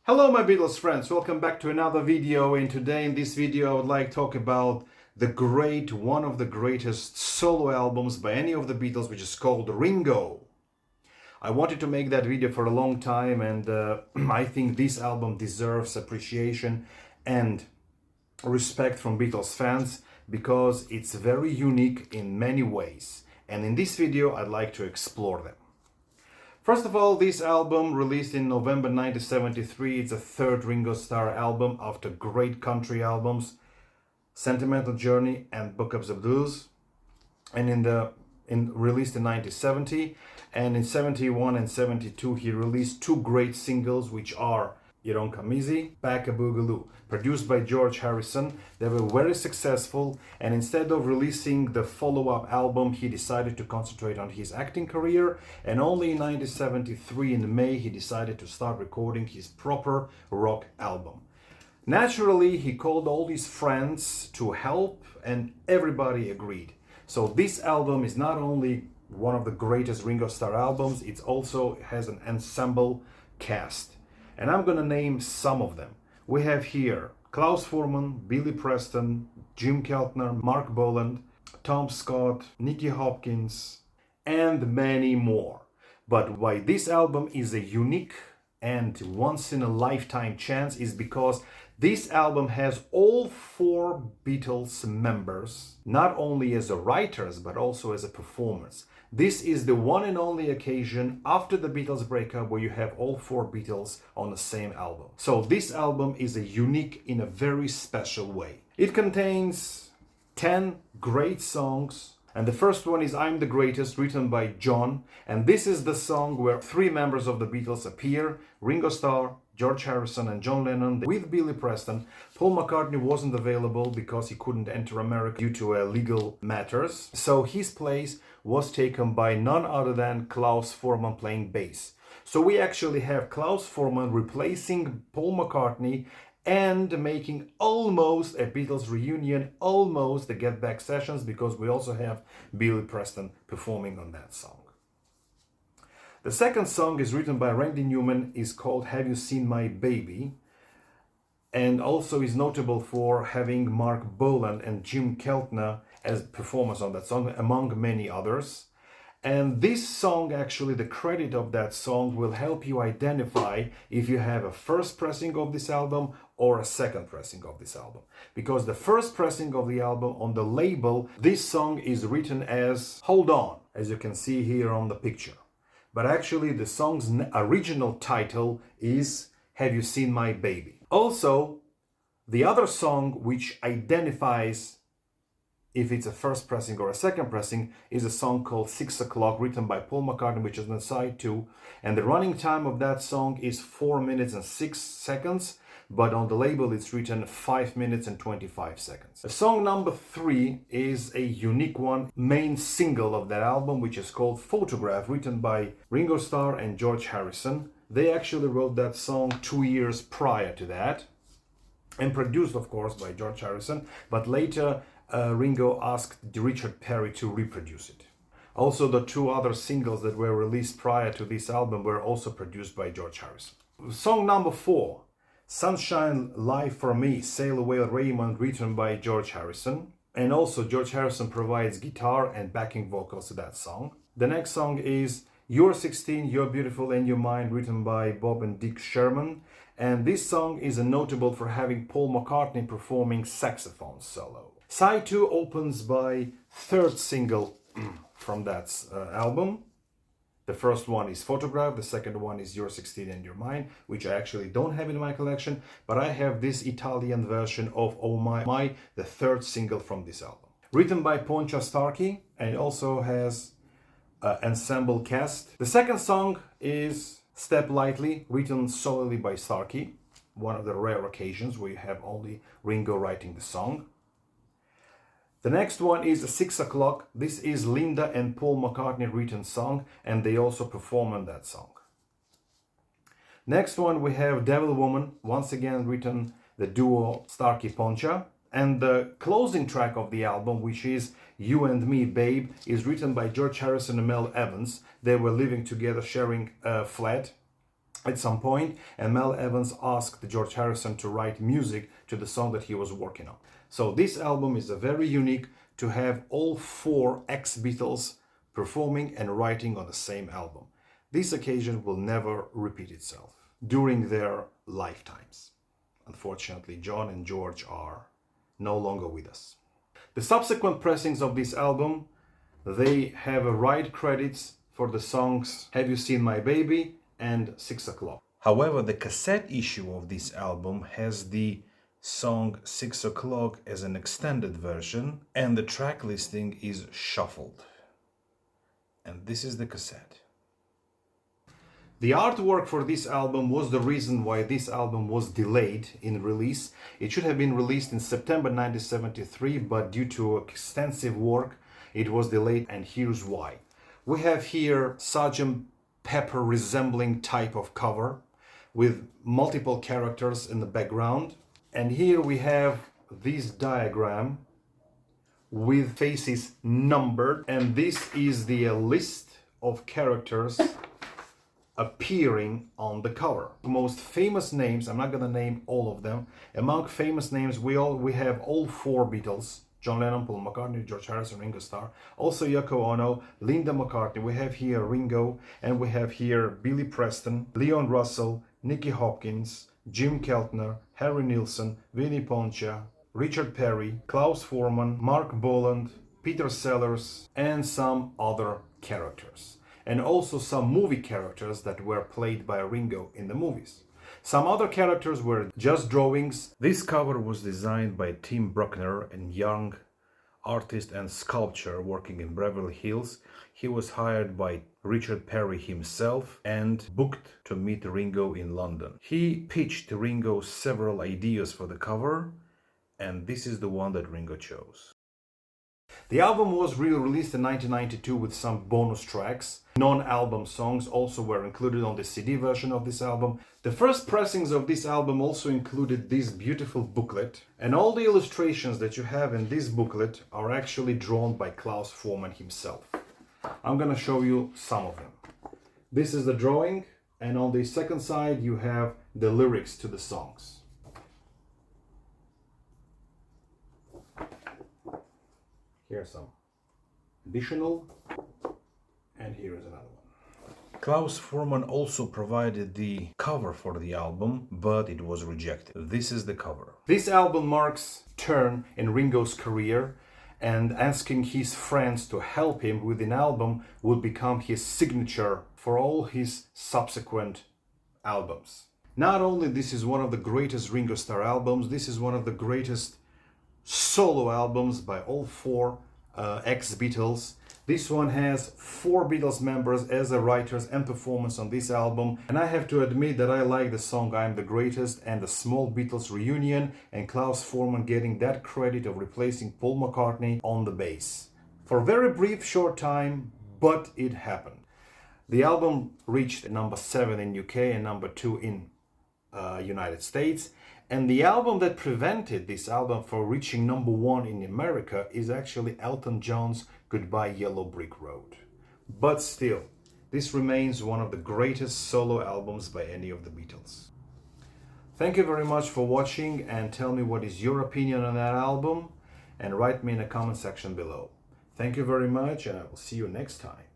Hello my Beatles friends, welcome back to another video, and today in this video I would like to talk about one of the greatest solo albums by any of the Beatles, which is called Ringo. I wanted to make that video for a long time, and I think this album deserves appreciation and respect from Beatles fans because it's very unique in many ways, and in this video I'd like to explore them. First of all, this album, released in November 1973, it's a third Ringo Starr album after great country albums, Sentimental Journey and Book of the Blues, and released in 1970, and in 71 and 72 he released two great singles, which are You Don't Come Easy, Back a Boogaloo, produced by George Harrison. They were very successful, and instead of releasing the follow-up album, he decided to concentrate on his acting career, and only in 1973 in May he decided to start recording his proper rock album. Naturally, he called all his friends to help, and everybody agreed. So this album is not only one of the greatest Ringo Starr albums, it also has an ensemble cast. And I'm gonna name some of them. We have here Klaus Voormann, Billy Preston, Jim Keltner, Mark Boland, Tom Scott, Nicky Hopkins, and many more. But why this album is a unique and once-in-a-lifetime chance is because this album has all four Beatles members, not only as a writers, but also as a performers. This is the one and only occasion after the Beatles breakup where you have all four Beatles on the same album. So this album is a unique in a very special way. It contains 10 great songs, and the first one is I'm the Greatest, written by John, and this is the song where three members of the Beatles appear: Ringo Starr, George Harrison, and John Lennon with Billy Preston. Paul McCartney wasn't available because he couldn't enter America due to legal matters, so his place was taken by none other than Klaus Voormann playing bass. So we actually have Klaus Voormann replacing Paul McCartney and making almost a Beatles reunion, almost the Get Back sessions, because we also have Billy Preston performing on that song. The second song is written by Randy Newman, is called Have You Seen My Baby? And also is notable for having Mark Boland and Jim Keltner as performers on that song, among many others. And this song, actually, the credit of that song will help you identify if you have a first pressing of this album or a second pressing of this album. Because the first pressing of the album, on the label, this song is written as Hold On, as you can see here on the picture. But actually the song's original title is Have You Seen My Baby? Also, the other song which identifies if it's a first pressing or a second pressing is a song called 6 O'Clock, written by Paul McCartney, which is on side 2. And the running time of that song is 4 minutes and 6 seconds, but on the label it's written 5 minutes and 25 seconds. Song number 3 is a unique one, main single of that album, which is called Photograph, written by Ringo Starr and George Harrison. They actually wrote that song 2 years prior to that, and produced, of course, by George Harrison, but later Ringo asked Richard Perry to reproduce it. Also, the two other singles that were released prior to this album were also produced by George Harrison. Song number 4, Sunshine Live for Me, Sail Away Raymond, written by George Harrison. And also George Harrison provides guitar and backing vocals to that song. The next song is You're 16, You're Beautiful and You're Mine, written by Bob and Dick Sherman. And this song is notable for having Paul McCartney performing saxophone solo. Side 2 opens by third single from that album. The first one is Photograph, the second one is You're 16 and You're Mine, which I actually don't have in my collection, but I have this Italian version of Oh My, the third single from this album. Written by Poncha Starkey, and it also has ensemble cast. The second song is Step Lightly, written solely by Starkey, one of the rare occasions where you have only Ringo writing the song. The next one is 6 O'Clock. This is Linda and Paul McCartney written song, and they also perform on that song. Next one we have Devil Woman, once again written the duo Starkey Poncha. And the closing track of the album, which is You and Me Babe, is written by George Harrison and Mel Evans. They were living together, sharing a flat. at some point, and Mel Evans asked George Harrison to write music to the song that he was working on. So this album is a very unique to have all four ex-Beatles performing and writing on the same album. This occasion will never repeat itself during their lifetimes. Unfortunately, John and George are no longer with us. The subsequent pressings of this album, they have a write credits for the songs Have You Seen My Baby and 6 O'Clock. However, the cassette issue of this album has the song 6 O'Clock as an extended version, and the track listing is shuffled. And this is the cassette. The artwork for this album was the reason why this album was delayed in release. It should have been released in September 1973, but due to extensive work, it was delayed, and here's why. We have here Sgt. Pepper resembling type of cover with multiple characters in the background. And here we have this diagram with faces numbered. And this is the list of characters appearing on the cover. The most famous names, I'm not going to name all of them. Among famous names, we have all four Beatles. John Lennon, Paul McCartney, George Harrison, Ringo Starr. Also Yoko Ono, Linda McCartney. We have here Ringo, and we have here Billy Preston, Leon Russell, Nicky Hopkins, Jim Keltner, Harry Nilsson, Vinnie Poncia, Richard Perry, Klaus Voormann, Mark Boland, Peter Sellers, and some other characters. And also some movie characters that were played by Ringo in the movies. Some other characters were just drawings. This cover was designed by Tim Bruckner, a young artist and sculptor working in Beverly Hills. He was hired by Richard Perry himself and booked to meet Ringo in London. He pitched Ringo several ideas for the cover, and this is the one that Ringo chose. The album was re-released in 1992 with some bonus tracks. Non-album songs also were included on the CD version of this album. The first pressings of this album also included this beautiful booklet. And all the illustrations that you have in this booklet are actually drawn by Klaus Voormann himself. I'm gonna show you some of them. This is the drawing, and on the second side you have the lyrics to the songs. Here's some additional, and here is another one. Klaus Voormann also provided the cover for the album, but it was rejected. This is the cover. This album marks a turn in Ringo's career, and asking his friends to help him with an album would become his signature for all his subsequent albums. Not only this is one of the greatest Ringo Starr albums, this is one of the greatest solo albums by all four ex-Beatles. This one has four Beatles members as the writers and performance on this album, and I have to admit that I like the song I'm the Greatest and the Small Beatles Reunion, and Klaus Voormann getting that credit of replacing Paul McCartney on the bass. For a very brief short time, but it happened. The album reached number 7 in UK and number 2 in United States. And the album that prevented this album from reaching number 1 in America is actually Elton John's Goodbye Yellow Brick Road. But still, this remains one of the greatest solo albums by any of the Beatles. Thank you very much for watching, and tell me what is your opinion on that album, and write me in the comment section below. Thank you very much, and I will see you next time.